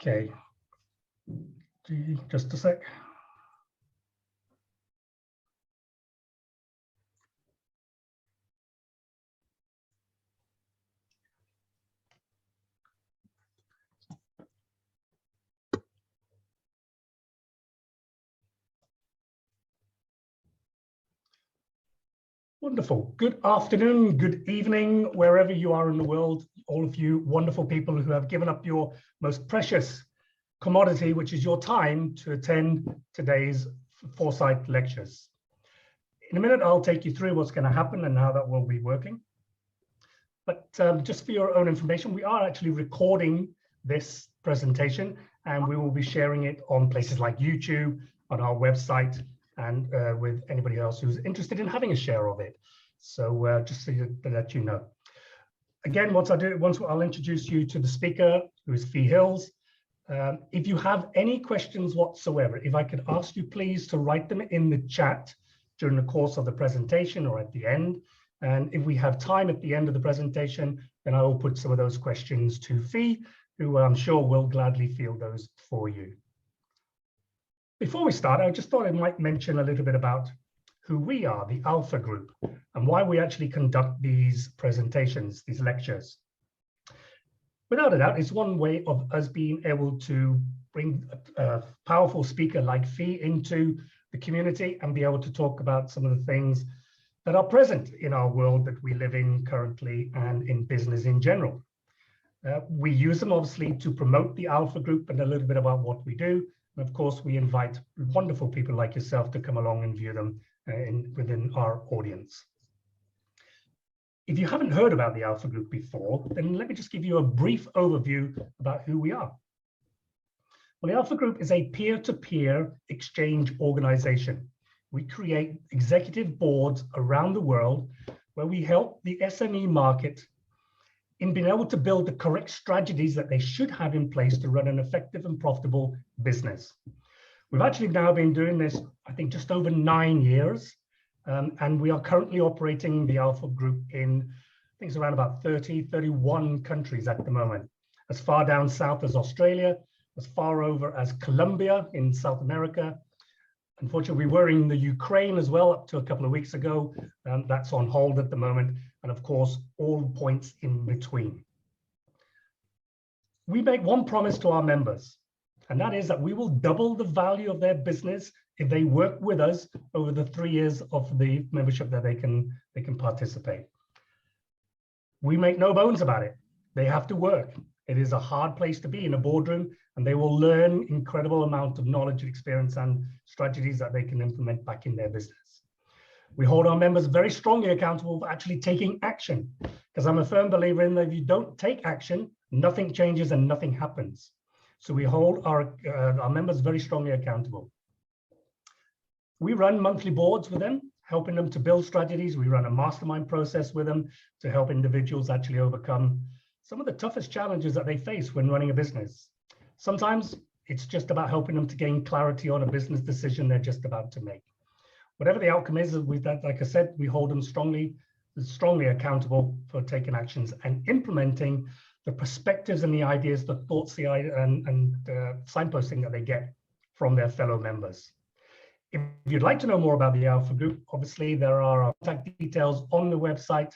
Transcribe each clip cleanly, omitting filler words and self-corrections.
Okay, just a sec. Wonderful. Good afternoon, good evening, wherever you are in the world, all of you wonderful people who have given up your most precious commodity, which is your time, to attend today's Foresight Lectures. In a minute, I'll take you through what's going to happen and how that will be working. But just for your own information, we are actually recording this presentation and we will be sharing it on places like YouTube, on our website, and with anybody else who's interested in having a share of it. So just so to let you know. Again, once I'll introduce you to the speaker, who is Fee Hills. If you have any questions whatsoever, if I could ask you please to write them in the chat during the course of the presentation or at the end. And if we have time at the end of the presentation, then I will put some of those questions to Fee, who I'm sure will gladly field those for you. Before we start, I just thought I might mention a little bit about who we are, the Alpha Group, and why we actually conduct these presentations, these lectures. Without a doubt, it's one way of us being able to bring a powerful speaker like Fee into the community and be able to talk about some of the things that are present in our world that we live in currently and in business in general. We use them obviously to promote the Alpha Group and a little bit about what we do. And of course, we invite wonderful people like yourself to come along and view them within our audience. If you haven't heard about the Alpha Group before, then let me just give you a brief overview about who we are. Well, the Alpha Group is a peer-to-peer exchange organization. We create executive boards around the world where we help the SME market in being able to build the correct strategies that they should have in place to run an effective and profitable business. We've actually now been doing this, I think, just over 9 years. And we are currently operating the Alpha Group in, I think it's around about 31 countries at the moment. As far down south as Australia, as far over as Colombia in South America. Unfortunately, we were in the Ukraine as well up to a couple of weeks ago. That's on hold at the moment. And of course, all points in between. We make one promise to our members, and that is that we will double the value of their business if they work with us over the 3 years of the membership that they can participate. We make no bones about it. They have to work. It is a hard place to be in a boardroom, and they will learn incredible amount of knowledge, experience, and strategies that they can implement back in their business. We hold our members very strongly accountable for actually taking action, because I'm a firm believer in that if you don't take action, nothing changes and nothing happens. So we hold our members very strongly accountable. We run monthly boards with them, helping them to build strategies. We run a mastermind process with them to help individuals actually overcome some of the toughest challenges that they face when running a business. Sometimes it's just about helping them to gain clarity on a business decision they're just about to make. Whatever the outcome is, like I said, we hold them strongly accountable for taking actions and implementing the perspectives and the ideas, the thoughts, and signposting that they get from their fellow members. If you'd like to know more about the Alpha Group, obviously there are our contact details on the website,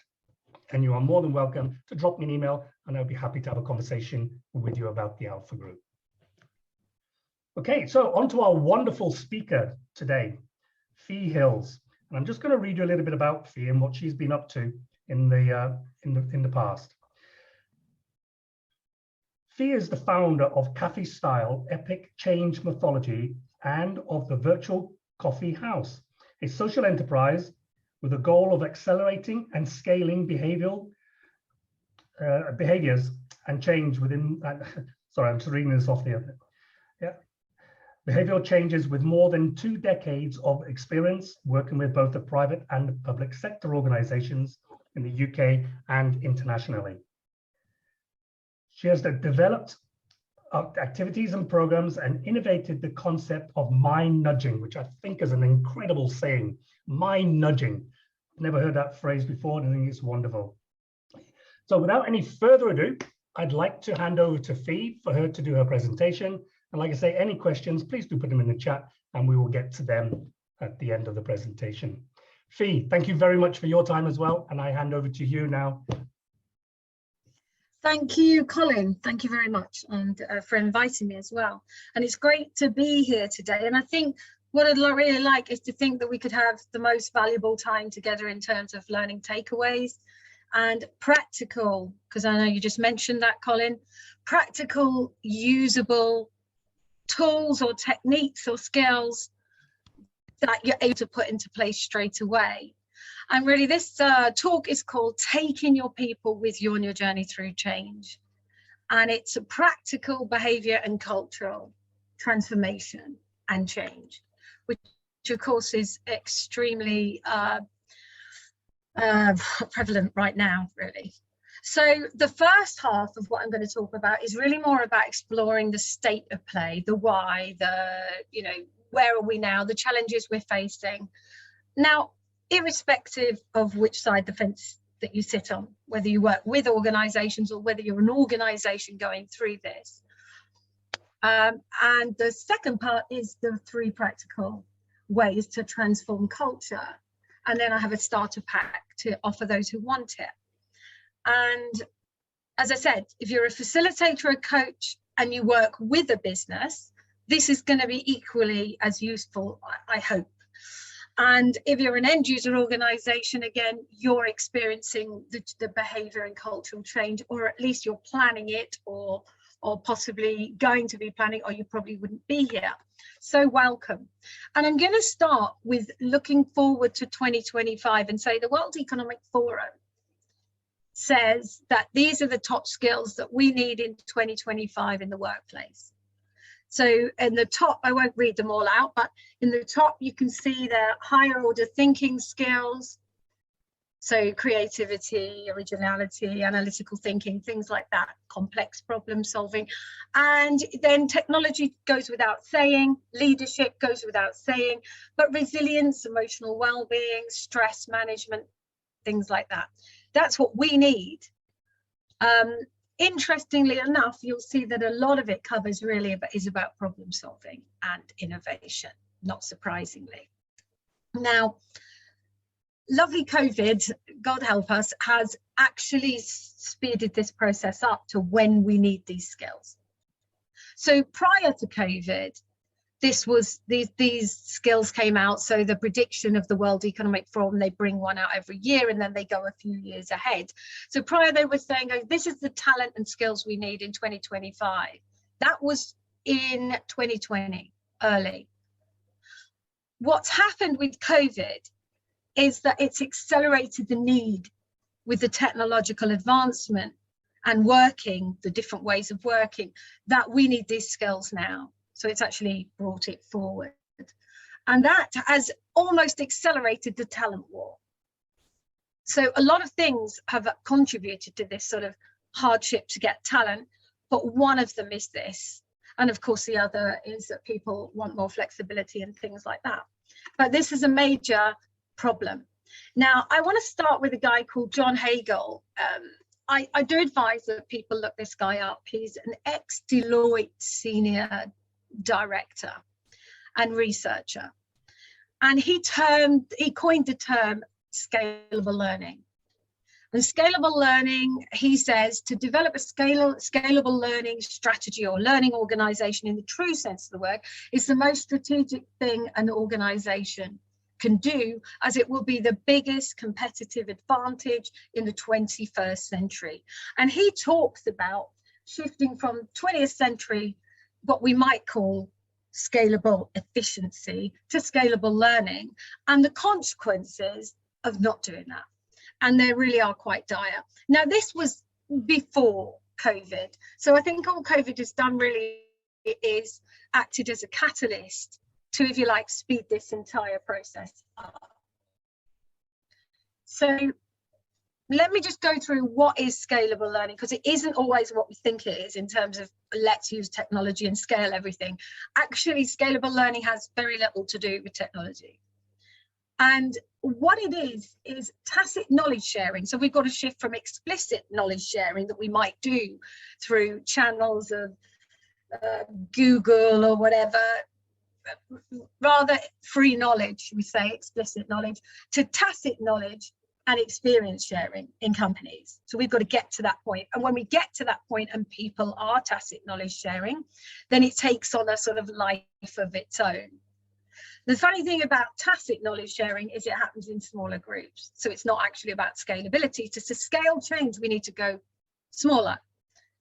and you are more than welcome to drop me an email, and I'll be happy to have a conversation with you about the Alpha Group. Okay, so on to our wonderful speaker today, Fee Hills. And I'm just going to read you a little bit about Fee and what she's been up to in the past. Fee is the founder of Cafe Style Epic Change Mythology and of the Virtual Coffee House, a social enterprise with a goal of accelerating and scaling behaviors and change within. Sorry, I'm just reading this off the other. Yeah. Behavioral changes with more than 2 decades of experience working with both the private and the public sector organizations in the UK and internationally. She has developed activities and programs and innovated the concept of mind nudging, which I think is an incredible saying, mind nudging. Never heard that phrase before, and I think it's wonderful. So without any further ado, I'd like to hand over to Fee for her to do her presentation. And like I say, any questions, please do put them in the chat and we will get to them at the end of the presentation. Fee, thank you very much for your time as well. And I hand over to you now. Thank you, Colin. Thank you very much, and for inviting me as well. And it's great to be here today. And I think what I'd really like is to think that we could have the most valuable time together in terms of learning takeaways and practical, because I know you just mentioned that, Colin, practical, usable tools or techniques or skills that you're able to put into place straight away. And really this talk is called Taking Your People with You on Your Journey Through Change. And it's a practical behavior and cultural transformation and change, which of course is extremely prevalent right now, really. So the first half of what I'm going to talk about is really more about exploring the state of play, the why, where are we now, the challenges we're facing. Now, irrespective of which side of the fence that you sit on, whether you work with organizations or whether you're an organization going through this. And the second part is the 3 practical ways to transform culture. And then I have a starter pack to offer those who want it. And as I said, if you're a facilitator, a coach, and you work with a business, this is going to be equally as useful, I hope. And if you're an end user organization, again, you're experiencing the behavior and cultural change, or at least you're planning it, or possibly going to be planning, or you probably wouldn't be here. So welcome. And I'm going to start with looking forward to 2025 and say the World Economic Forum says that these are the top skills that we need in 2025 in the workplace. So in the top, I won't read them all out, but in the top you can see the higher order thinking skills. So creativity, originality, analytical thinking, things like that, complex problem solving. And then technology goes without saying, leadership goes without saying, but resilience, emotional well-being, stress management, things like that. That's what we need. Interestingly enough, you'll see that a lot of it covers really is about problem solving and innovation, not surprisingly. Now, lovely COVID, God help us, has actually speeded this process up to when we need these skills. So prior to COVID, these skills came out. So the prediction of the World Economic Forum, they bring one out every year and then they go a few years ahead. So prior they were saying, oh, this is the talent and skills we need in 2025. That was in 2020, early. What's happened with COVID is that it's accelerated the need with the technological advancement and working, the different ways of working, that we need these skills now. So it's actually brought it forward. And that has almost accelerated the talent war. So a lot of things have contributed to this sort of hardship to get talent, but one of them is this. And of course, the other is that people want more flexibility and things like that. But this is a major problem. Now, I want to start with a guy called John Hagel. I do advise that people look this guy up. He's an ex-Deloitte senior director and researcher, and he coined the term scalable learning. And scalable learning, he says, to develop a scalable learning strategy or learning organization in the true sense of the word is the most strategic thing an organization can do, as it will be the biggest competitive advantage in the 21st century. And he talks about shifting from 20th century, what we might call scalable efficiency, to scalable learning, and the consequences of not doing that. And they really are quite dire. Now, this was before COVID. So I think all COVID has done really is acted as a catalyst to, if you like, speed this entire process up. So let me just go through what is scalable learning, because it isn't always what we think it is in terms of let's use technology and scale everything. Actually, scalable learning has very little to do with technology. And what it is tacit knowledge sharing. So we've got to shift from explicit knowledge sharing that we might do through channels of Google or whatever, rather free knowledge, we say explicit knowledge, to tacit knowledge and experience sharing in companies. So we've got to get to that point. And when we get to that point and people are tacit knowledge sharing, then it takes on a sort of life of its own. The funny thing about tacit knowledge sharing is it happens in smaller groups. So it's not actually about scalability. To scale change, we need to go smaller.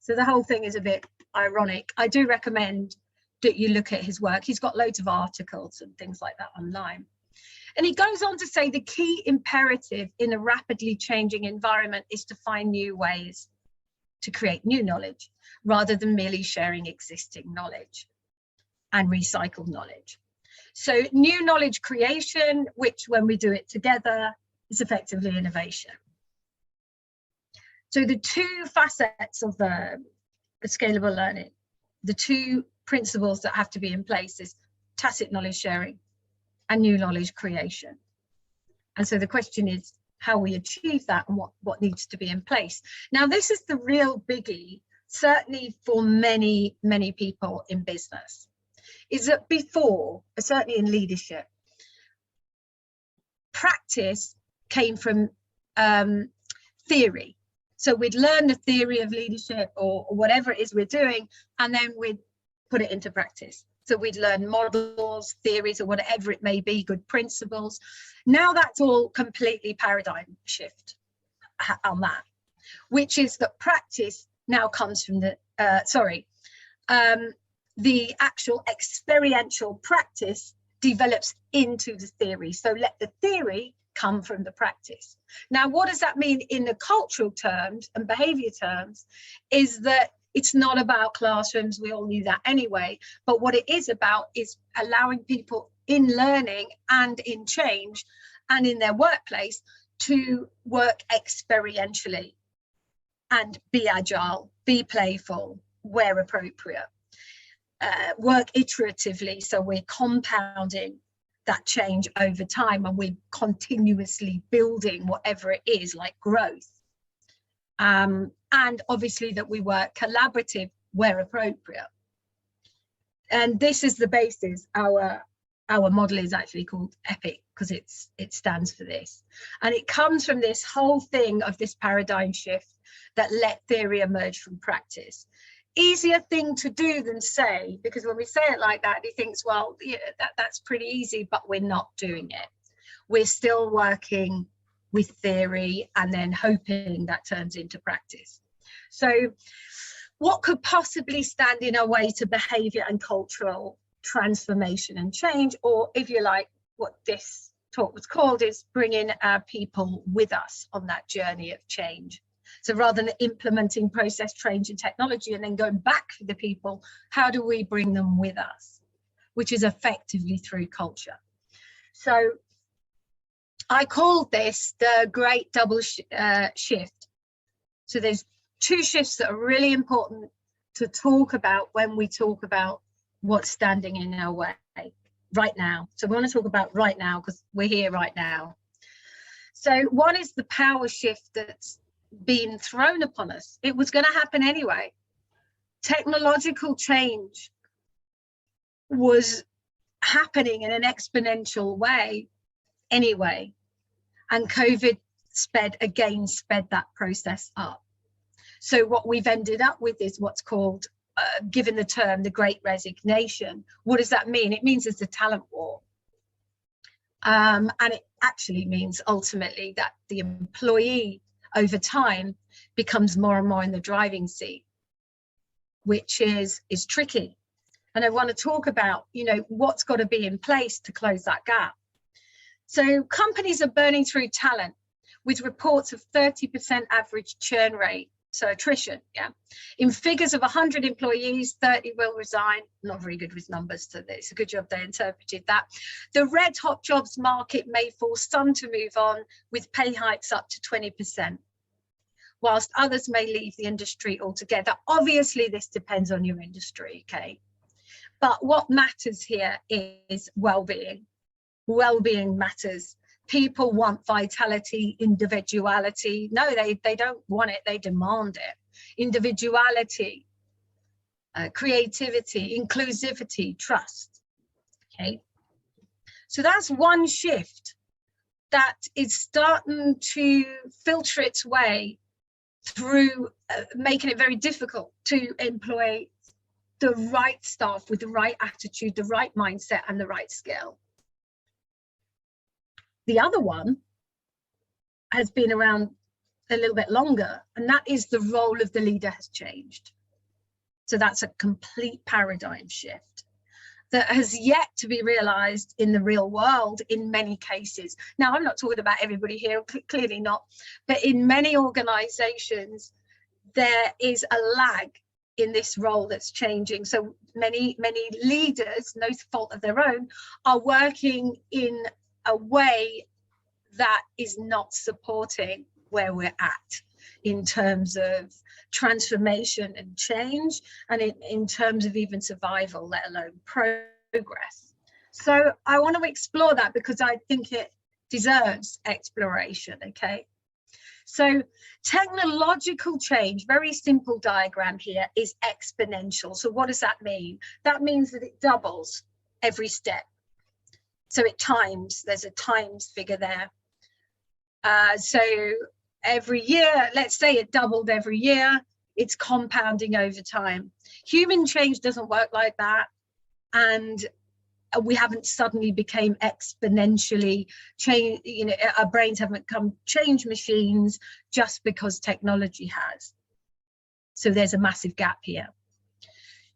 So the whole thing is a bit ironic. I do recommend that you look at his work. He's got loads of articles and things like that online. And he goes on to say the key imperative in a rapidly changing environment is to find new ways to create new knowledge rather than merely sharing existing knowledge and recycled knowledge. So new knowledge creation, which when we do it together, is effectively innovation. So the two facets of the scalable learning, the two principles that have to be in place is tacit knowledge sharing and new knowledge creation. And so the question is how we achieve that and what needs to be in place. Now, this is the real biggie, certainly for many, many people in business, is that before, certainly in leadership, practice came from theory. So we'd learn the theory of leadership or whatever it is we're doing, and then we'd put it into practice. So we'd learn models, theories, or whatever it may be, good principles. Now that's all completely paradigm shift on that, which is that practice now comes from the actual experiential practice develops into the theory. So let the theory come from the practice. Now, what does that mean in the cultural terms and behavior terms is that it's not about classrooms, we all knew that anyway, but what it is about is allowing people in learning and in change and in their workplace to work experientially and be agile, be playful, where appropriate, work iteratively, so we're compounding that change over time and we're continuously building whatever it is, like growth. And obviously that we work collaborative where appropriate. And this is the basis. Our model is actually called EPIC because it stands for this. And it comes from this whole thing of this paradigm shift that let theory emerge from practice. Easier thing to do than say, because when we say it like that, he thinks, well, yeah, that's pretty easy, but we're not doing it. We're still working with theory and then hoping that turns into practice. So what could possibly stand in our way to behavior and cultural transformation and change, or if you like, what this talk was called is bringing our people with us on that journey of change. So rather than implementing process change and technology and then going back to the people, how do we bring them with us, which is effectively through culture. So I called this the great double shift. So there's two shifts that are really important to talk about when we talk about what's standing in our way right now. So we want to talk about right now because we're here right now. So one is the power shift that's been thrown upon us. It was going to happen anyway. Technological change was happening in an exponential way anyway, and COVID sped that process up. So what we've ended up with is what's called, given the term, the Great Resignation. What does that mean? It means there's a talent war. And it actually means ultimately that the employee over time becomes more and more in the driving seat, which is tricky. And I want to talk about, what's got to be in place to close that gap. So companies are burning through talent with reports of 30% average churn rate. So attrition, yeah. In figures of 100 employees, 30 will resign. Not very good with numbers, so it's a good job they interpreted that. The red hot jobs market may force some to move on with pay hikes up to 20%, whilst others may leave the industry altogether. Obviously, this depends on your industry, okay? But what matters here is well-being. Well-being matters. People want vitality, individuality. No, they don't want it, they demand it. Individuality, creativity, inclusivity, trust. Okay, so that's one shift that is starting to filter its way through, making it very difficult to employ the right staff with the right attitude, the right mindset, and the right skill. The other one has been around a little bit longer, and that is the role of the leader has changed. So that's a complete paradigm shift that has yet to be realized in the real world in many cases. Now, I'm not talking about everybody here, clearly not, but in many organizations, there is a lag in this role that's changing. So many leaders, no fault of their own, are working in a way that is not supporting where we're at in terms of transformation and change, and in terms of even survival, let alone progress. So I want to explore that because I think it deserves exploration. Okay, so technological change, very simple diagram here, is exponential. So what does that mean? That means that it doubles every step. So it times, there's a times figure there. So every year, let's say it doubled every year, it's compounding over time. Human change doesn't work like that. And we haven't suddenly became exponentially change, you know, our brains haven't become change machines just because technology has. So there's a massive gap here.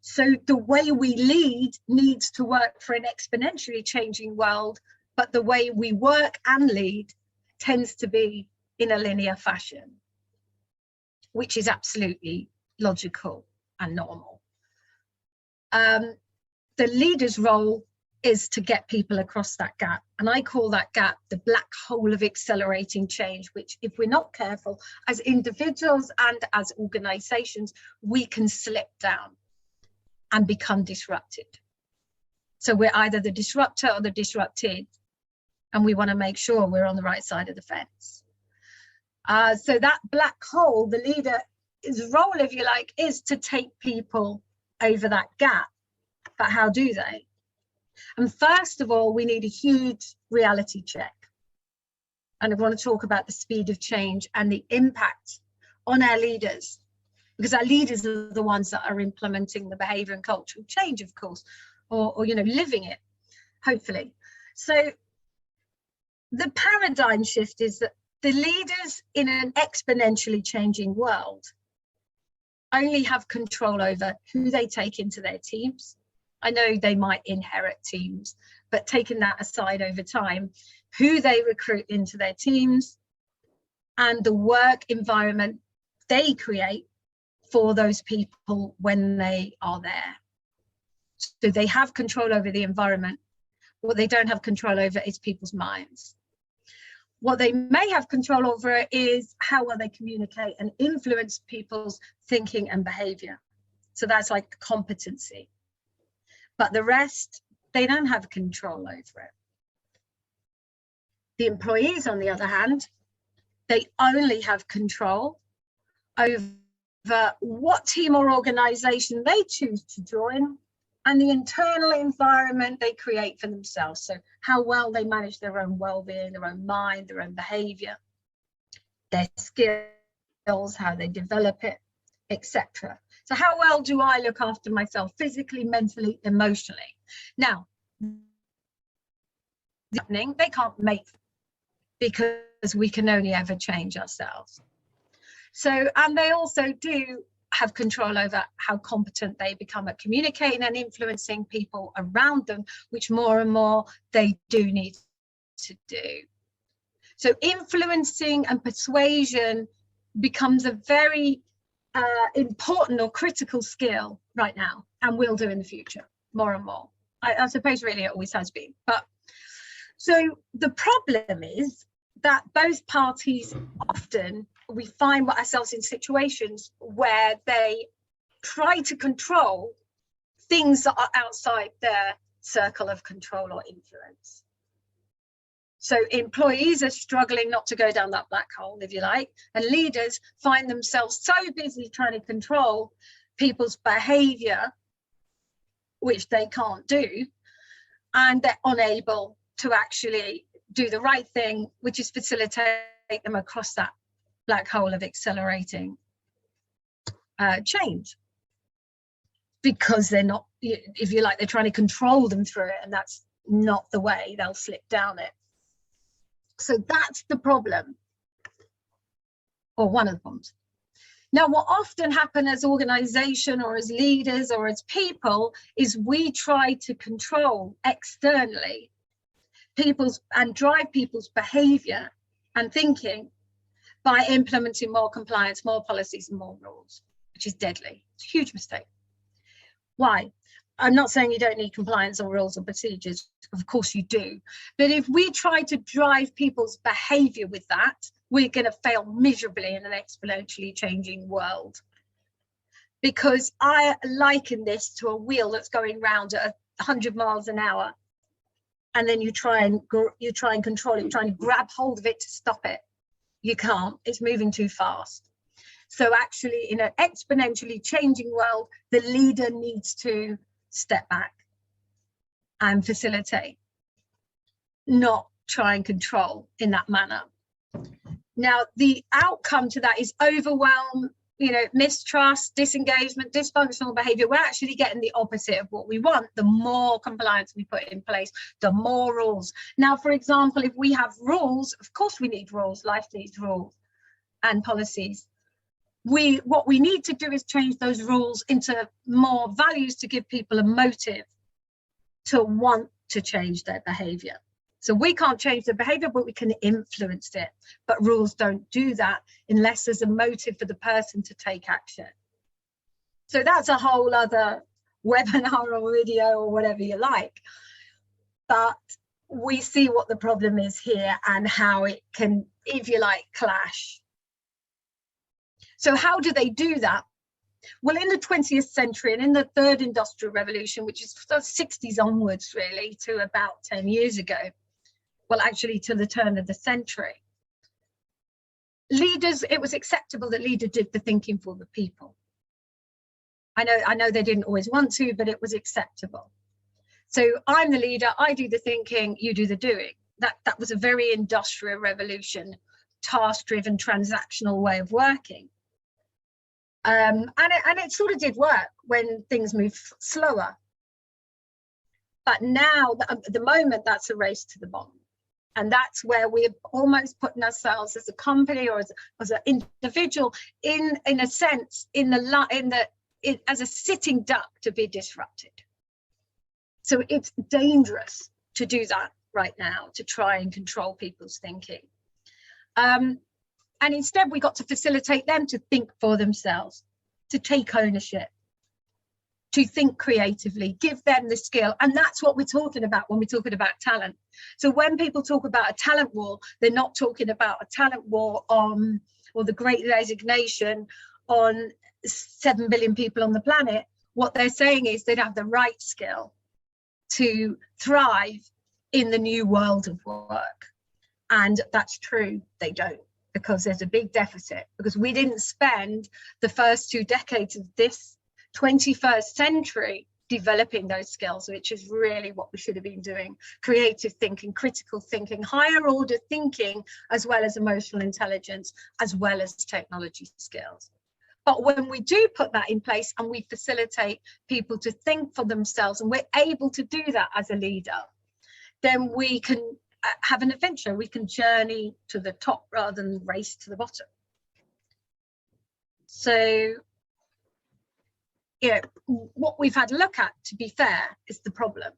So the way we lead needs to work for an exponentially changing world, but the way we work and lead tends to be in a linear fashion, which is absolutely logical and normal. The leader's role is to get people across that gap. And I call that gap the black hole of accelerating change, which if we're not careful as individuals and as organizations, we can slip down and become disrupted. So we're either the disruptor or the disrupted. And we want to make sure we're on the right side of the fence. So that black hole, the leader's role, if you like, is to take people over that gap. But how do they? And first of all, we need a huge reality check. And I want to talk about the speed of change and the impact on our leaders, because our leaders are the ones that are implementing the behavior and cultural change, of course, or you know, living it, hopefully. So the paradigm shift is that the leaders in an exponentially changing world only have control over who they take into their teams. I know they might inherit teams, but taking that aside over time, who they recruit into their teams and the work environment they create for those people when they are there. So they have control over the environment. What they don't have control over is people's minds. What they may have control over is how well they communicate and influence people's thinking and behavior. So that's like competency. But the rest, they don't have control over it. The employees, on the other hand, they only have control over what team or organization they choose to join and the internal environment they create for themselves. So how well they manage their own well-being, their own mind, their own behavior, their skills, how they develop it, etc. So how well do I look after myself physically, mentally, emotionally? Now, happening, they can't make, because we can only ever change ourselves. So, and they also do have control over how competent they become at communicating and influencing people around them, which more and more they do need to do. So influencing and persuasion becomes a very important or critical skill right now, and will do in the future more and more. I suppose really it always has been. But so the problem is that both parties often, we find ourselves in situations where they try to control things that are outside their circle of control or influence. So employees are struggling not to go down that black hole, if you like, and leaders find themselves so busy trying to control people's behavior, which they can't do, and they're unable to actually do the right thing, which is facilitate them across that black hole of accelerating change, because they're not, if you like, they're trying to control them through it, and that's not the way. They'll slip down it. So that's the problem, or one of the problems. Now, what often happens as organization or as leaders or as people is we try to control externally people's and drive people's behavior and thinking by implementing more compliance, more policies and more rules, which is deadly. It's a huge mistake. Why? I'm not saying you don't need compliance or rules or procedures. Of course you do. But if we try to drive people's behavior with that, we're going to fail miserably in an exponentially changing world. Because I liken this to a wheel that's going round at 100 miles an hour. And then you try and control it, you're trying to grab hold of it to stop it. You can't, it's moving too fast. So actually, in an exponentially changing world, the leader needs to step back and facilitate, not try and control in that manner. Now, the outcome to that is overwhelm, mistrust, disengagement, dysfunctional behavior. We're actually getting the opposite of what we want. The more compliance we put in place, the more rules. Now, for example, if we have rules, of course we need rules, life needs rules and policies. What we need to do is change those rules into more values to give people a motive to want to change their behavior. So we can't change the behavior, but we can influence it. But rules don't do that unless there's a motive for the person to take action. So that's a whole other webinar or video or whatever you like. But we see what the problem is here and how it can, if you like, clash. So how do they do that? Well, in the 20th century and in the third industrial revolution, which is the 60s onwards, really, to about 10 years ago, well, actually to the turn of the century, leaders, it was acceptable that leaders did the thinking for the people. I know they didn't always want to, but it was acceptable. So I'm the leader, I do the thinking, you do the doing. That was a very industrial revolution, task-driven, transactional way of working. And it sort of did work when things moved slower. But now, at the moment, that's a race to the bottom. And that's where we're almost putting ourselves as a company or as an individual in a sense, as a sitting duck to be disrupted. So it's dangerous to do that right now, to try and control people's thinking. And instead, we got to facilitate them to think for themselves, to take ownership, to think creatively, give them the skill. And that's what we're talking about when we're talking about talent. So when people talk about a talent war, they're not talking about a talent war on, or the great resignation on 7 billion people on the planet. What they're saying is they'd have the right skill to thrive in the new world of work. And that's true, they don't, because there's a big deficit, because we didn't spend the first 2 decades of this 21st century developing those skills, which is really what we should have been doing. Creative thinking, critical thinking, higher order thinking, as well as emotional intelligence, as well as technology skills. But when we do put that in place and we facilitate people to think for themselves, and we're able to do that as a leader, then we can have an adventure. We can journey to the top rather than race to the bottom. So, what we've had a look at, to be fair, is the problem.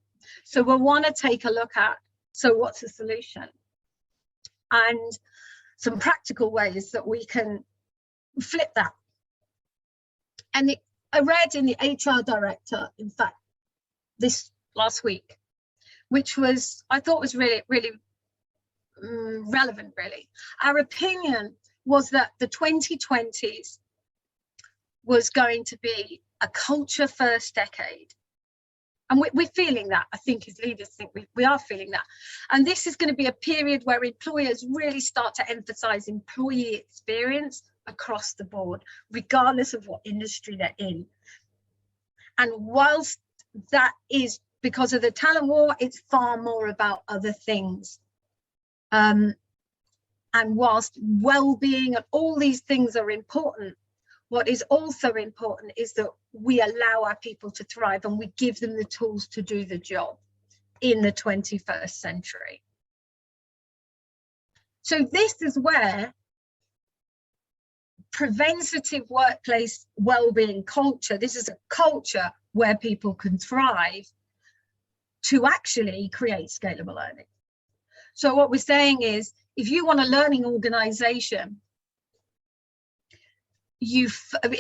So we'll want to take a look at, so what's the solution? And some practical ways that we can flip that. And I read in the HR director, in fact, this last week, which was, I thought was really, really relevant, really. Our opinion was that the 2020s was going to be a culture first decade. And we're feeling that. I think as leaders think we are feeling that. And this is going to be a period where employers really start to emphasize employee experience across the board, regardless of what industry they're in. And whilst that is because of the talent war, it's far more about other things. And whilst well-being and all these things are important, what is also important is that we allow our people to thrive and we give them the tools to do the job in the 21st century. So this is where preventative workplace well-being culture, this is a culture where people can thrive to actually create scalable learning. So what we're saying is, if you want a learning organization,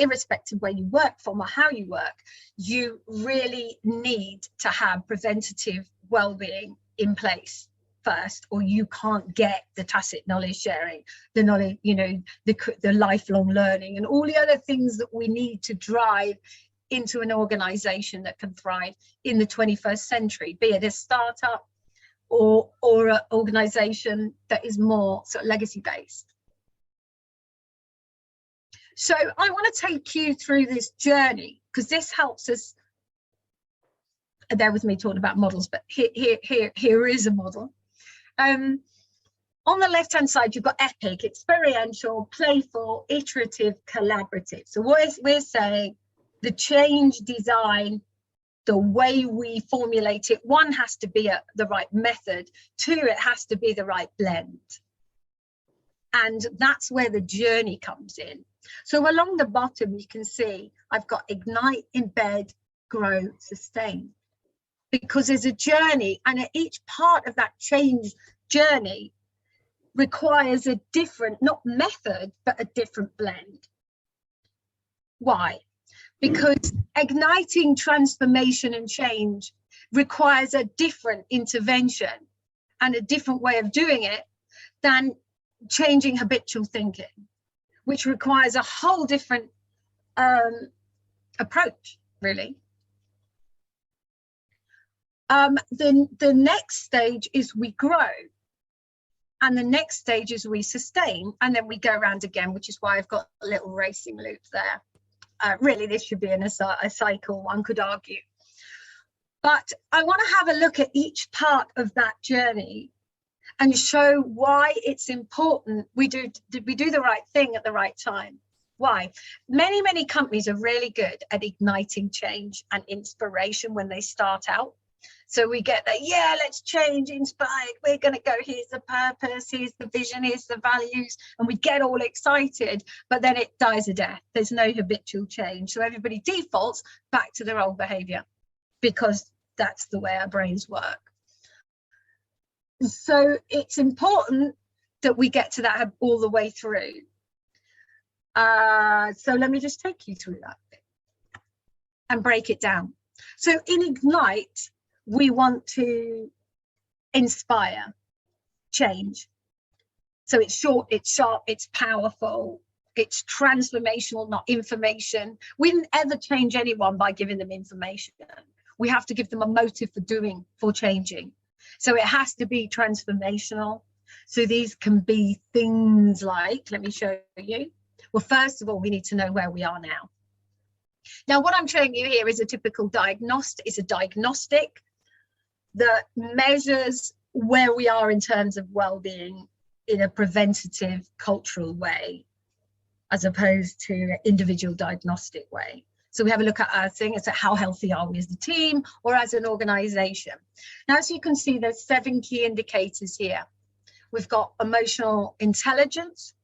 irrespective of where you work from or how you work, you really need to have preventative well-being in place first, or you can't get the tacit knowledge sharing, the knowledge, you know, the lifelong learning and all the other things that we need to drive into an organization that can thrive in the 21st century, be it a startup or an organization that is more sort of legacy based. So I want to take you through this journey because this helps us. There was me talking about models, but here is a model. On the left hand side, you've got EPIC, experiential, playful, iterative, collaborative. So what we're saying, the change design, the way we formulate it, one has to be the right method, two, it has to be the right blend. And that's where the journey comes in. So along the bottom, you can see I've got ignite, embed, grow, sustain. Because there's a journey, and at each part of that change journey requires a different, not method, but a different blend. Why? Because igniting transformation and change requires a different intervention and a different way of doing it than changing habitual thinking, which requires a whole different approach, really. The next stage is we grow, and the next stage is we sustain, and then we go around again, which is why I've got a little racing loop there. Really, this should be in a cycle, one could argue. But I want to have a look at each part of that journey and show why it's important we do the right thing at the right time. Why? Many companies are really good at igniting change and inspiration when they start out. So we get that, yeah, let's change, inspired, we're going to go, here's the purpose, here's the vision, here's the values, and we get all excited, but then it dies a death. There's no habitual change. So everybody defaults back to their old behavior because that's the way our brains work. So it's important that we get to that all the way through. So let me just take you through that bit and break it down. So in Ignite, we want to inspire change. So it's short, it's sharp, it's powerful, it's transformational, not information. We didn't ever change anyone by giving them information. We have to give them a motive for changing. So it has to be transformational. So these can be things like, let me show you. Well, first of all, we need to know where we are now. Now, what I'm showing you here is a typical diagnostic, is a diagnostic that measures where we are in terms of well-being in a preventative cultural way, as opposed to an individual diagnostic way. So we have a look at our thing, it's how healthy are we as a team or as an organization. Now, as you can see, there's 7 key indicators here. We've got emotional intelligence,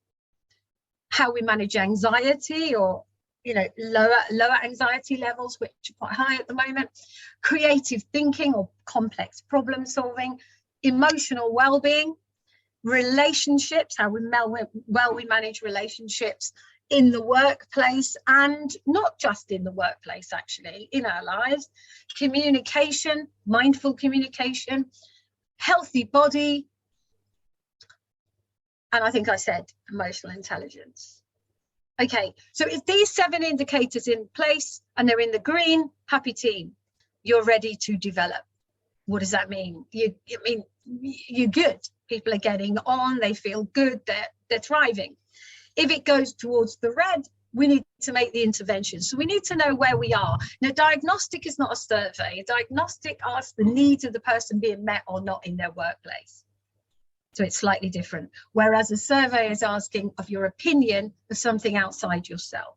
how we manage anxiety, or lower anxiety levels, which are quite high at the moment, creative thinking or complex problem solving, emotional well-being, relationships, how we manage relationships in the workplace, and not just in the workplace, actually, in our lives, communication, mindful communication, healthy body, and I think I said emotional intelligence. Okay, so if these 7 indicators in place and they're in the green, happy team. you're ready to develop. What does that mean? You're good. People are getting on, they feel good, they're thriving. If it goes towards the red, we need to make the intervention. So we need to know where we are. Now, diagnostic is not a survey. A diagnostic asks the needs of the person being met or not in their workplace. So it's slightly different. Whereas a survey is asking of your opinion of something outside yourself.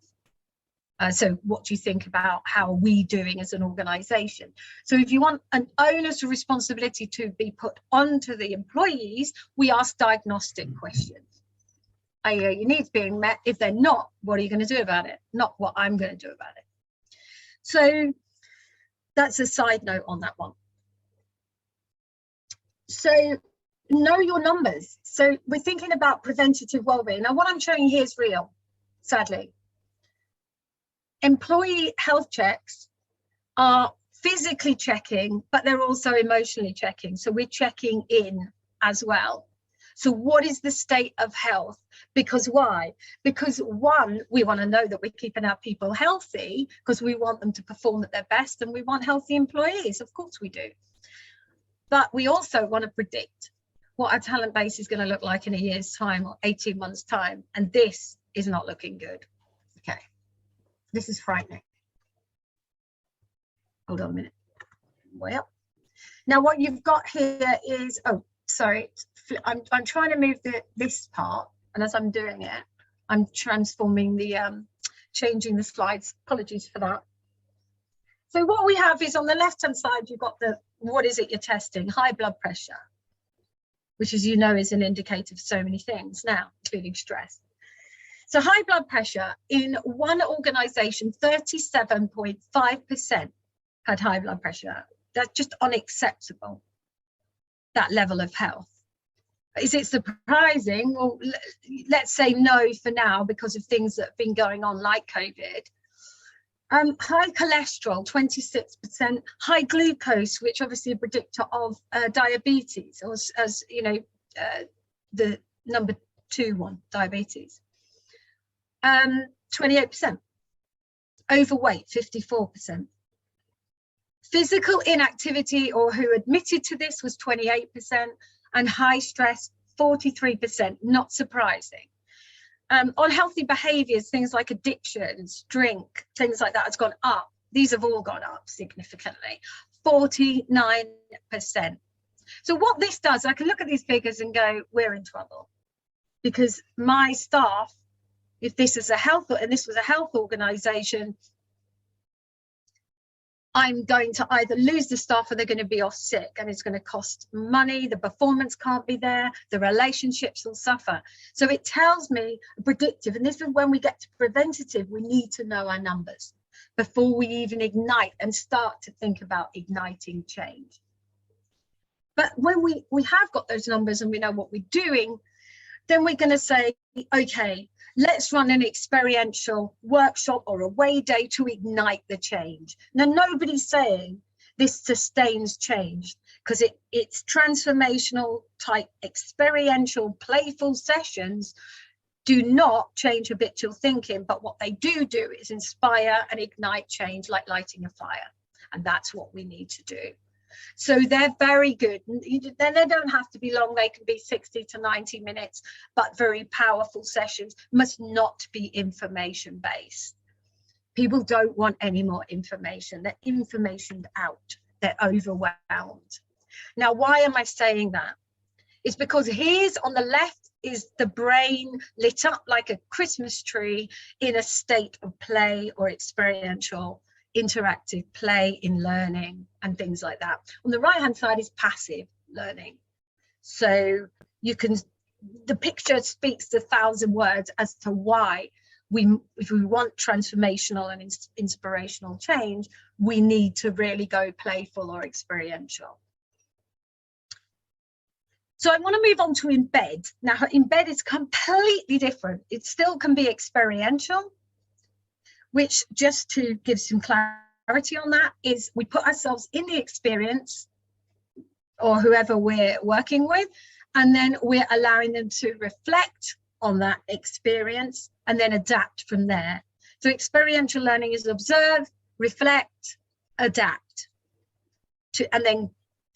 So what do you think about how are we doing as an organization? So if you want an onus of responsibility to be put onto the employees, we ask diagnostic questions. Are your needs being met? If they're not, what are you going to do about it? Not what I'm going to do about it. So that's a side note on that one. So know your numbers. So we're thinking about preventative wellbeing. Now what I'm showing you here is real, sadly. Employee health checks are physically checking, but they're also emotionally checking. So we're checking in as well. So what is the state of health? Because why? Because one, we want to know that we're keeping our people healthy because we want them to perform at their best and we want healthy employees. Of course we do. But we also want to predict what our talent base is going to look like in a year's time or 18 months time. And this is not looking good. Okay. This is frightening. Hold on a minute. Well, now what you've got here is, oh, sorry, I'm trying to move this part, and as I'm doing it, I'm transforming changing the slides. Apologies for that. So what we have is on the left-hand side, you've got what is it you're testing? High blood pressure, which, as you know, is an indicator for so many things now, including stress. So high blood pressure in one organization, 37.5% had high blood pressure. That's just unacceptable, that level of health. Is it surprising? Well, let's say no for now because of things that have been going on like COVID. High cholesterol, 26%, high glucose, which obviously a predictor of diabetes, or as you know, the number 2 one, diabetes. 28%, overweight, 54%. Physical inactivity, or who admitted to this, was 28%, and high stress, 43%, not surprising. On healthy behaviors, things like addictions, drink, things like that has gone up. These have all gone up significantly, 49%. So what this does, I can look at these figures and go, we're in trouble, because my staff, if this is a health, and this was a health organization, I'm going to either lose the staff or they're going to be off sick, and it's going to cost money. The performance can't be there. The relationships will suffer. So it tells me predictive, and this is when we get to preventative, we need to know our numbers before we even ignite and start to think about igniting change. But when we have got those numbers and we know what we're doing, then we're going to say, okay, let's run an experiential workshop or away day to ignite the change. Now, nobody's saying this sustains change, because it's transformational type experiential playful sessions do not change habitual thinking, but what they do is inspire and ignite change like lighting a fire. And that's what we need to do. So they're very good. Then they don't have to be long. They can be 60 to 90 minutes, but very powerful sessions, must not be information based. People don't want any more information. They're informationed out. They're overwhelmed. Now, why am I saying that? It's because here's on the left is the brain lit up like a Christmas tree in a state of play or experiential interactive play in learning and things like that. On the right hand side is passive learning. So you can, the picture speaks 1,000 words as to why if we want transformational and inspirational change, we need to really go playful or experiential. So I want to move on to embed. Now, embed is completely different. It still can be experiential, which, just to give some clarity on that, is we put ourselves in the experience or whoever we're working with, and then we're allowing them to reflect on that experience and then adapt from there. So experiential learning is observe, reflect, adapt. and then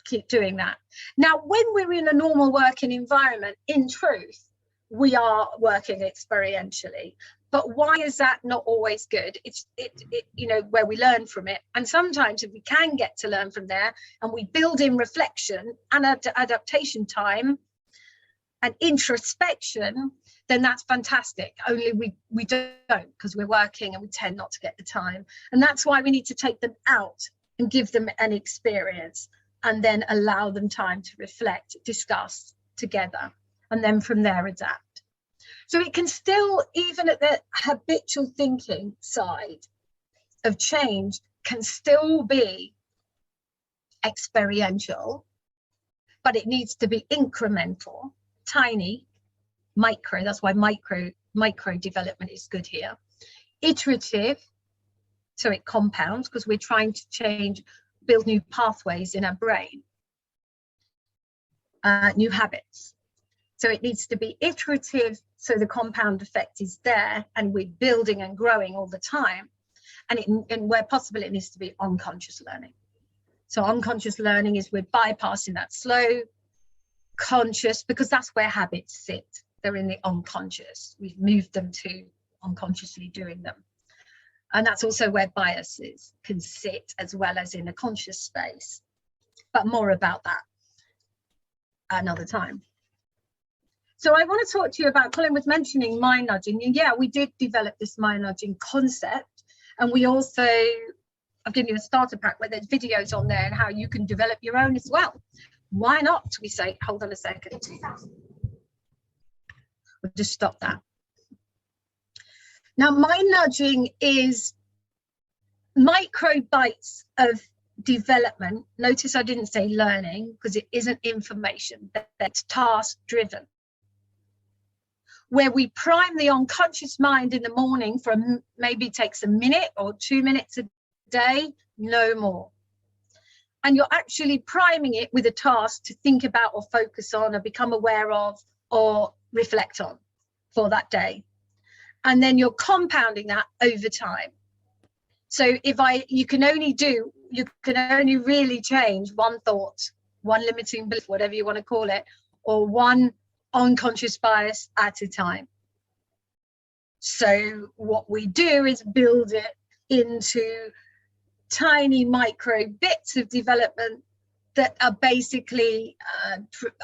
keep doing that. Now, when we're in a normal working environment, in truth, we are working experientially. But why is that not always good? It's you know, where we learn from it. And sometimes if we can get to learn from there and we build in reflection and adaptation time and introspection, then that's fantastic. Only we don't, because we're working and we tend not to get the time. And that's why we need to take them out and give them an experience and then allow them time to reflect, discuss together, and then from there adapt. So it can still, even at the habitual thinking side of change, can still be experiential, but it needs to be incremental, tiny, micro. That's why micro development is good here. Iterative, so it compounds, because we're trying to change, build new pathways in our brain, new habits. So it needs to be iterative, so the compound effect is there and we're building and growing all the time. And where possible, it needs to be unconscious learning. So unconscious learning is we're bypassing that slow, conscious, because that's where habits sit. They're in the unconscious. We've moved them to unconsciously doing them. And that's also where biases can sit, as well as in a conscious space. But more about that another time. So I want to talk to you about, Colin was mentioning mind nudging. And yeah, we did develop this mind nudging concept. And we also, I've given you a starter pack where there's videos on there and how you can develop your own as well. Why not? We say, hold on a second. 2000. We'll just stop that. Now, mind nudging is micro bites of development. Notice I didn't say learning, because it isn't information, that's task driven, where we prime the unconscious mind in the morning for maybe takes a minute or 2 minutes a day, no more. And you're actually priming it with a task to think about or focus on or become aware of or reflect on for that day. And then you're compounding that over time. So you can only really change one thought, one limiting belief, whatever you want to call it, or one unconscious bias at a time. So what we do is build it into tiny micro bits of development that are basically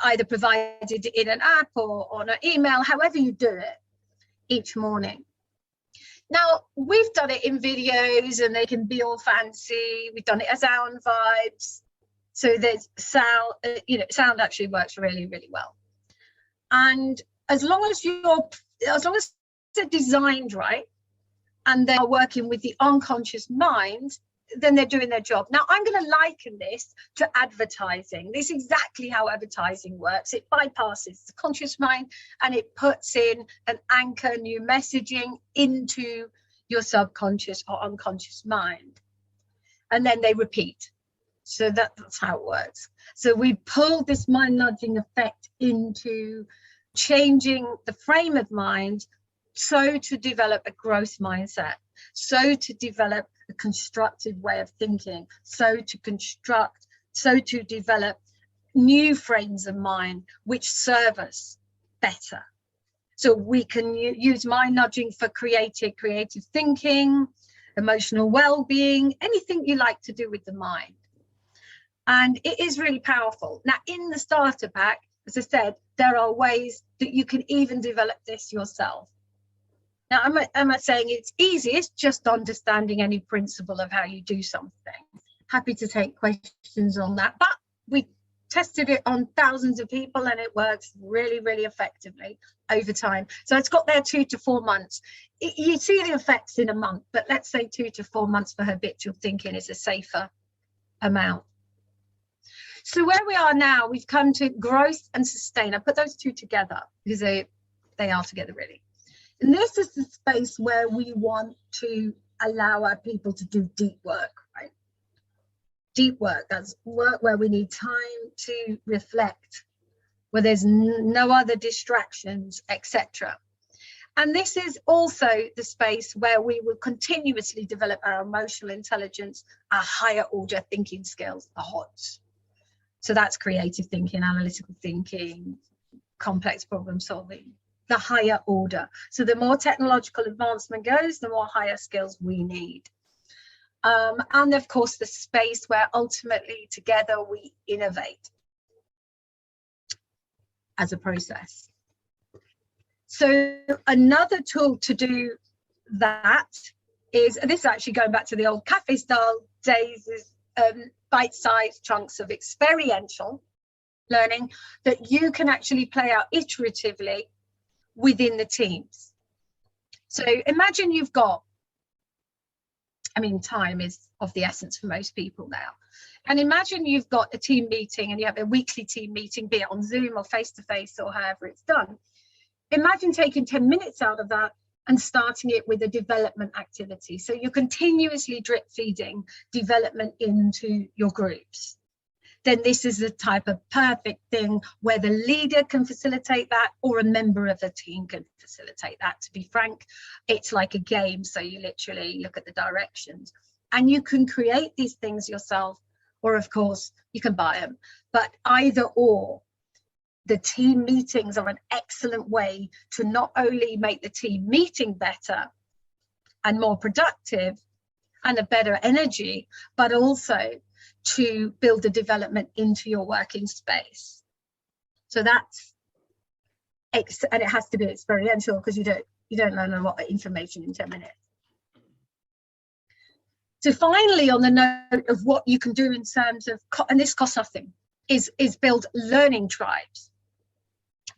either provided in an app or on an email, however you do it, each morning. Now, we've done it in videos and they can be all fancy. We've done it as sound vibes. So there's sound, sound actually works really, really well. And as long as they're designed right and they're working with the unconscious mind, then they're doing their job. Now, I'm going to liken this to advertising. This is exactly how advertising works. It bypasses the conscious mind and it puts in an anchor, new messaging into your subconscious or unconscious mind. And then they repeat. So that's how it works. So we pull this mind nudging effect into changing the frame of mind, so to develop a growth mindset, so to develop a constructive way of thinking, so to develop new frames of mind which serve us better. So we can use mind nudging for creative thinking, emotional well-being, anything you like to do with the mind. And it is really powerful. Now, in the starter pack, as I said, there are ways that you can even develop this yourself. Now, I'm not saying it's easy, it's just understanding any principle of how you do something. Happy to take questions on that, but we tested it on thousands of people and it works really, really effectively over time. So it's got there 2 to 4 months. You see the effects in a month, but let's say 2 to 4 months for habitual thinking is a safer amount. So where we are now, we've come to growth and sustain. I put those two together because they are together really. And this is the space where we want to allow our people to do deep work, right? Deep work, that's work where we need time to reflect, where there's no other distractions, etc. And this is also the space where we will continuously develop our emotional intelligence, our higher order thinking skills, the HOTS. So that's creative thinking, analytical thinking, complex problem solving, the higher order. So the more technological advancement goes, the more higher skills we need. And of course, the space where ultimately together we innovate as a process. So another tool to do that is, and this is actually going back to the old cafe style days, is bite-sized chunks of experiential learning that you can actually play out iteratively within the teams. So imagine you've got, I mean, time is of the essence for most people now. And imagine you've got a team meeting and you have a weekly team meeting, be it on Zoom or face-to-face or however it's done. Imagine taking 10 minutes out of that and starting it with a development activity. So you're continuously drip feeding development into your groups. Then this is the type of perfect thing where the leader can facilitate that, or a member of the team can facilitate that. To be frank, it's like a game. So you literally look at the directions and you can create these things yourself, or of course you can buy them, but either or. The team meetings are an excellent way to not only make the team meeting better and more productive and a better energy, but also to build the development into your working space. So that's, and it has to be experiential, because you don't learn a lot of information in 10 minutes. So finally, on the note of what you can do in terms of, and this costs nothing, is build learning tribes.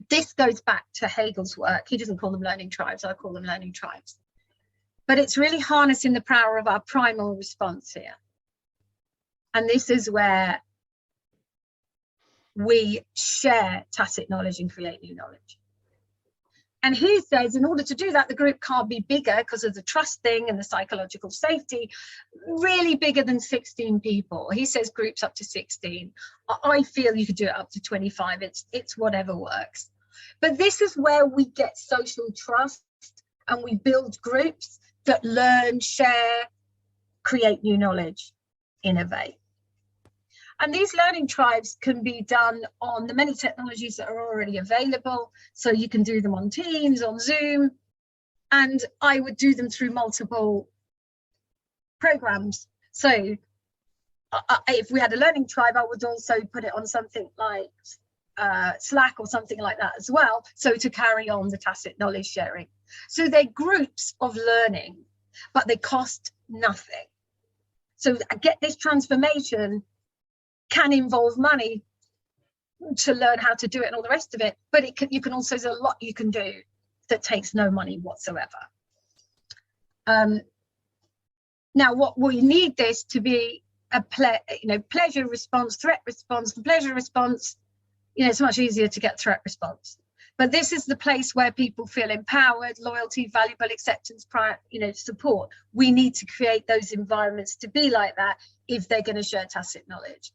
This goes back to Hegel's work. He doesn't call them learning tribes, I call them learning tribes. But it's really harnessing the power of our primal response here. And this is where we share tacit knowledge and create new knowledge. And he says, in order to do that, the group can't be bigger because of the trust thing and the psychological safety, really bigger than 16 people. He says groups up to 16. I feel you could do it up to 25. It's whatever works. But this is where we get social trust and we build groups that learn, share, create new knowledge, innovate. And these learning tribes can be done on the many technologies that are already available. So you can do them on Teams, on Zoom, and I would do them through multiple programs. So if we had a learning tribe, I would also put it on something like Slack or something like that as well. So to carry on the tacit knowledge sharing. So they're groups of learning, but they cost nothing. So get this transformation can involve money to learn how to do it and all the rest of it, but you can also, there's a lot you can do that takes no money whatsoever. Now, what we need this to be a pleasure response, threat response. The pleasure response, it's much easier to get threat response, but this is the place where people feel empowered, loyalty, valuable, acceptance, support. We need to create those environments to be like that if they're going to share tacit knowledge.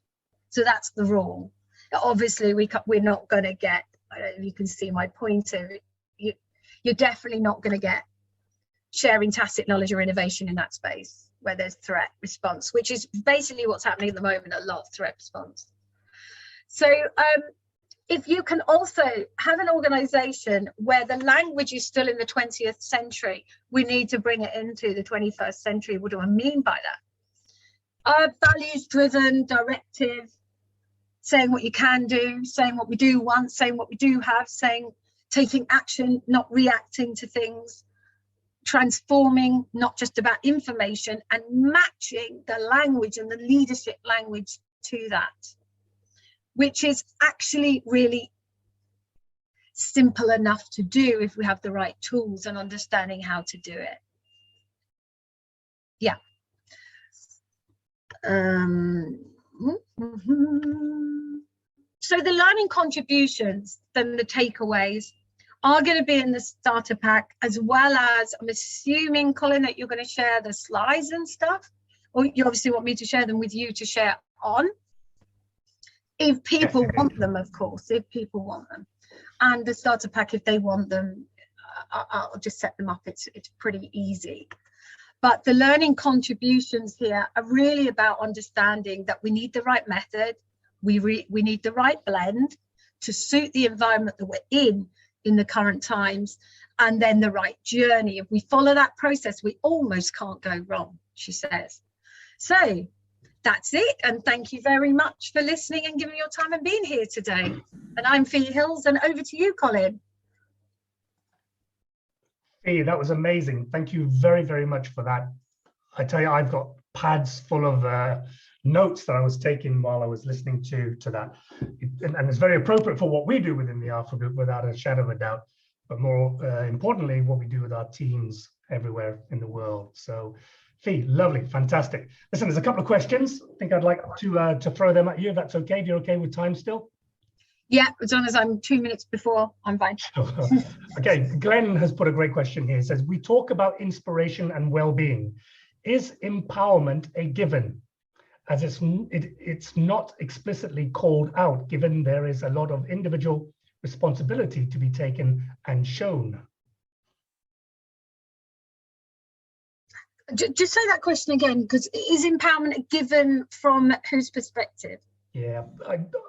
So that's the rule. Obviously, we're not going to get, I don't know if you can see my pointer, you're definitely not going to get sharing tacit knowledge or innovation in that space where there's threat response, which is basically what's happening at the moment, a lot of threat response. So if you can also have an organization where the language is still in the 20th century, we need to bring it into the 21st century. What do I mean by that? Values-driven, directive, saying what you can do, saying what we do want, saying what we do have, taking action, not reacting to things, transforming, not just about information, and matching the language and the leadership language to that, which is actually really simple enough to do if we have the right tools and understanding how to do it. Yeah. So the learning contributions, then the takeaways, are going to be in the starter pack, as well as, I'm assuming, Colin, that you're going to share the slides and stuff, or you obviously want me to share them with you to share on. If people want them, of course, if people want them. And the starter pack, if they want them, I'll just set them up. It's pretty easy. But the learning contributions here are really about understanding that we need the right method. We need the right blend to suit the environment that we're in the current times, and then the right journey. If we follow that process, we almost can't go wrong, she says. So that's it. And thank you very much for listening and giving your time and being here today. And I'm Fee Hills, and over to you, Colin. Hey, that was amazing. Thank you very, very much for that. I tell you, I've got pads full of notes that I was taking while I was listening to that. And it's very appropriate for what we do within the Alpha Group, without a shadow of a doubt, but more importantly, what we do with our teams everywhere in the world. So, Fee, lovely, fantastic. Listen, there's a couple of questions. I think I'd like to throw them at you, if that's okay. If you're okay with time still? Yeah, as long as I'm 2 minutes before, I'm fine. Okay, Glenn has put a great question here. He says, we talk about inspiration and well-being. Is empowerment a given? As it's not explicitly called out, given there is a lot of individual responsibility to be taken and shown. Just say that question again, because is empowerment a given from whose perspective? Yeah,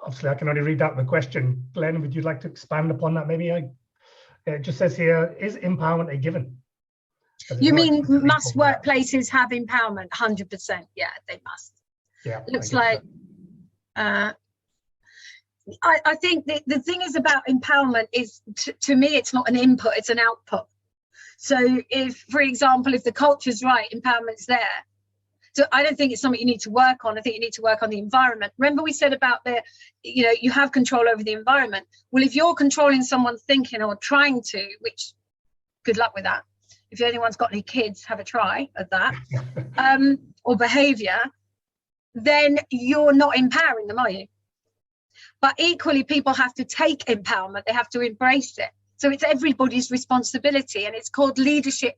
obviously I can only read out the question. Glenn, would you like to expand upon that? Maybe it just says here, is empowerment a given? You mean must workplaces have empowerment? 100%. Yeah, they must. Yeah, looks like I think the thing is about empowerment is to me it's not an input, it's an output. So if, for example, if the culture's right, empowerment's there. So I don't think it's something you need to work on. I think you need to work on the environment. Remember we said about you have control over the environment. Well, if you're controlling someone's thinking or trying to, which good luck with that. If anyone's got any kids, have a try at that. Or behavior, then you're not empowering them, are you? But equally, people have to take empowerment. They have to embrace it. So it's everybody's responsibility, and it's called leadership.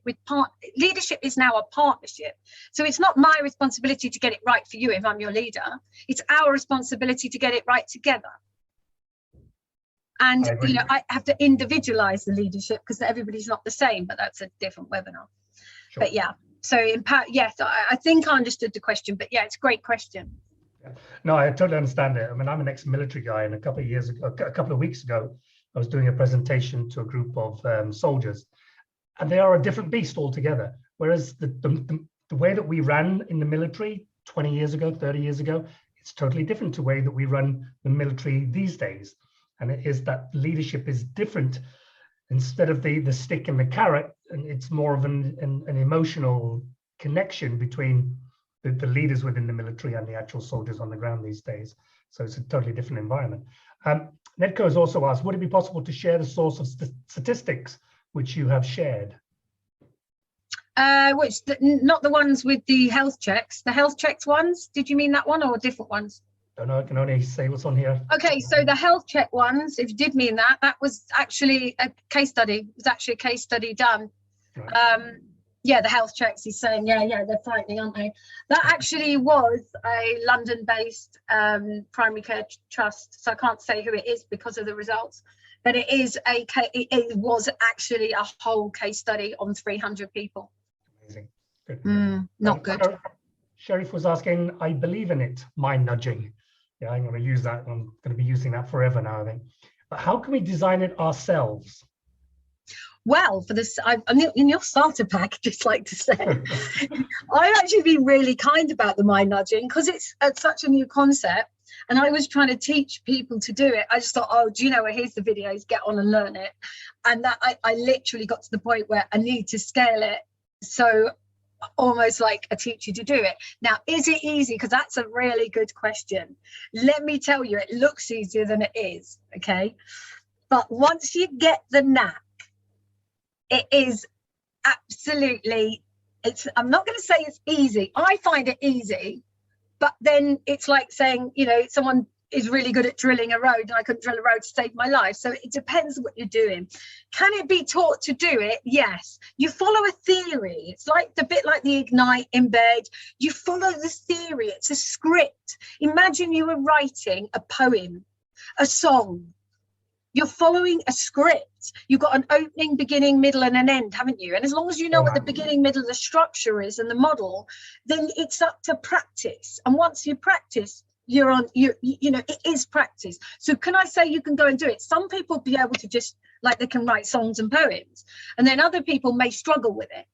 Leadership is now a partnership. So it's not my responsibility to get it right for you if I'm your leader. It's our responsibility to get it right together. And I have to individualize the leadership because everybody's not the same, but that's a different webinar. Sure. But yeah, so yes, I think I understood the question, but yeah, it's a great question. Yeah. No, I totally understand it. I mean, I'm an ex-military guy, and a couple of weeks ago, I was doing a presentation to a group of soldiers, and they are a different beast altogether. Whereas the way that we ran in the military 20 years ago, 30 years ago, it's totally different to the way that we run the military these days. And it is that leadership is different. Instead of the stick and the carrot, and it's more of an emotional connection between the leaders within the military and the actual soldiers on the ground these days. So it's a totally different environment. Nedco has also asked, would it be possible to share the source of statistics which you have shared? Not the ones with the health checks. The health checks ones, did you mean that one or different ones? I don't know, I can only say what's on here. Okay, so the health check ones, if you did mean that, that was actually a case study. It was actually a case study done. Right. Yeah, the health checks, he's saying, yeah, they're frightening, aren't they? That actually was a London-based primary care trust, so I can't say who it is because of the results, but it was actually a whole case study on 300 people. Amazing. Good. Not good. Sheriff was asking, I believe in it, mind nudging. Yeah, I'm going to use that. I'm going to be using that forever now, I think. But how can we design it ourselves? Well, for this, in your starter pack, just like to say, I've actually been really kind about the mind nudging because it's such a new concept. And I was trying to teach people to do it. I just thought, oh, do you know what? Here's the videos, get on and learn it. And that I literally got to the point where I need to scale it. So almost like I teach you to do it. Now, is it easy? Because that's a really good question. Let me tell you, it looks easier than it is. Okay. But once you get the knack, it is absolutely, I'm not going to say it's easy. I find it easy, but then it's like saying, someone is really good at drilling a road and I couldn't drill a road to save my life. So it depends what you're doing. Can it be taught to do it? Yes. You follow a theory. It's like a bit like the Ignite embed. You follow the theory. It's a script. Imagine you were writing a poem, a song. You're following a script. bits. You've got an opening, beginning, middle, and an end, haven't you? And as long as you know what the beginning, middle, the structure is and the model, then it's up to practice. And once you practice, you're on, you know, it is practice. So can I say you can go and do it? Some people be able to just, like, they can write songs and poems, and then other people may struggle with it.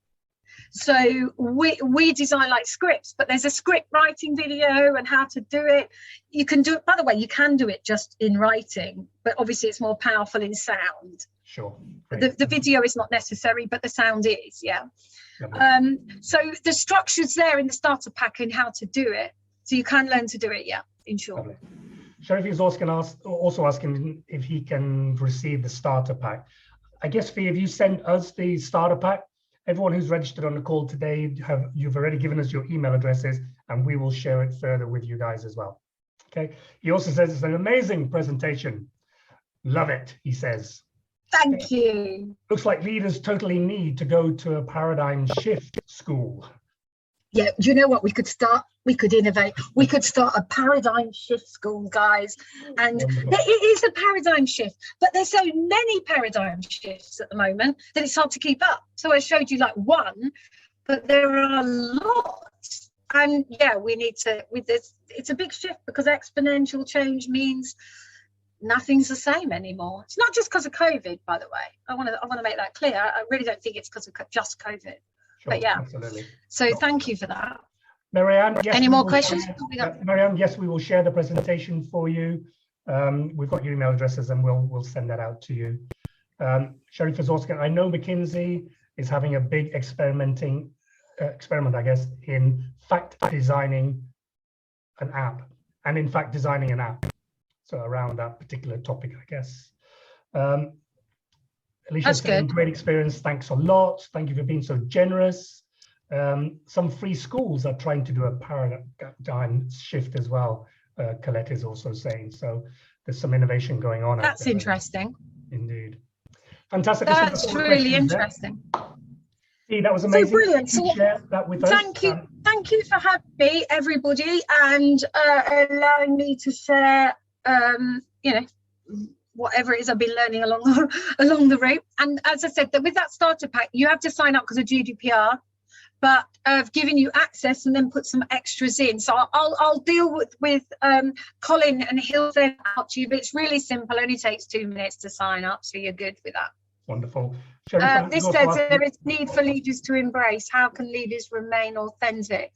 So we design like scripts, but there's a script writing video and how to do it. You can do it, by the way, you can do it just in writing, but obviously it's more powerful in sound. Sure. The video is not necessary, but the sound is, yeah. So the structure's there in the starter pack and how to do it. So you can learn to do it, yeah, in short. Lovely. Sheriff is also asking if he can receive the starter pack. I guess, Fee, if you send us the starter pack, everyone who's registered on the call today, you've already given us your email addresses, and we will share it further with you guys as well. Okay. He also says it's an amazing presentation. Love it, he says. Thank you. Looks like leaders totally need to go to a paradigm shift school. Yeah, you know what? We could innovate. We could start a paradigm shift school, guys. And it is a paradigm shift, but there's so many paradigm shifts at the moment that it's hard to keep up. So I showed you like one, but there are lots. And yeah, we need to, with this, it's a big shift because exponential change means nothing's the same anymore. It's not just because of COVID, by the way. I want to make that clear. I really don't think it's because of just COVID. Sure, but yeah, absolutely. So thank you for that. Marianne, yes, any more questions? Marianne, yes, we will share the presentation for you. We've got your email addresses and we'll send that out to you. Sherry Fazorska, I know McKinsey is having a big experiment, I guess, in fact designing an app, and in fact designing an app. So around that particular topic, I guess. Alicia saying, great experience, thanks a lot. Thank you for being so generous. Some free schools are trying to do a paradigm shift as well, Colette is also saying. So there's some innovation going on. That's interesting. Indeed. Fantastic. That's really interesting. See, that was amazing. So brilliant. So share that with us. Thank you. Thank you for having me, everybody, and allowing me to share, you know, whatever it is I've been learning along the route. And as I said, that with that starter pack, you have to sign up because of GDPR, but I've given you access and then put some extras in. So I'll deal with Colin and he'll send it out to you, but it's really simple. Only takes 2 minutes to sign up, so you're good with that. Wonderful. This says there is need for leaders to embrace. How can leaders remain authentic?